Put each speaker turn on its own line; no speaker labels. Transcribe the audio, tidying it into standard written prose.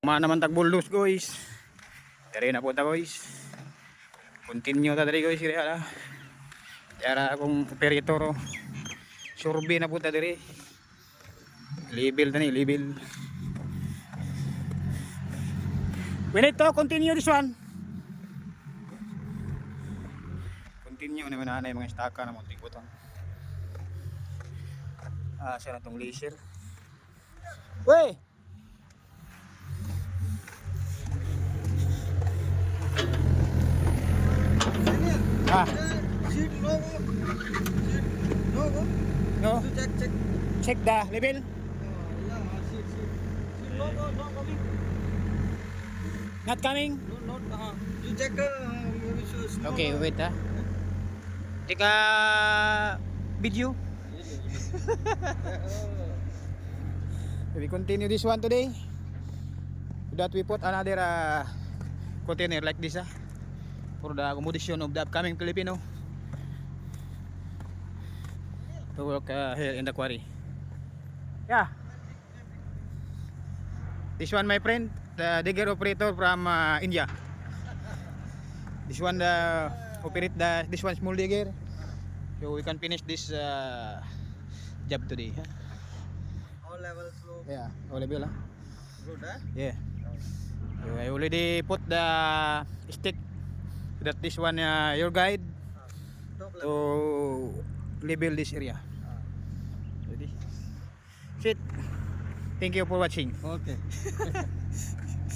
Naman tagbuldos guys. Dari na po ta guys. Continue ta dari guys. Yara akong operator. Survey na po ta dari. Level ta ni level. We need to continue this one. Continue naman na yung mga staka na munting butang. Siya na tong laser. Wey!
Sheet logo. Sheet logo.
No?
Check.
Check the level.
Yeah, sheet. Sheet logo, no coming.
Not coming?
No, not. You check. Maybe so small.
Okay, wait ha. Take a video. We continue this one today. That we put another container like this for the accommodation of the upcoming Filipino to work here in the quarry. Yeah. This one my friend, the digger operator from India. This one operate this one small digger. So we can finish this job today.
All levels low.
Yeah, all level.
Good, huh?
Yeah. So I already put the stick that this one your guide
Top
to
level.
level this area. Ready? Shit. Thank you for watching.
Okay.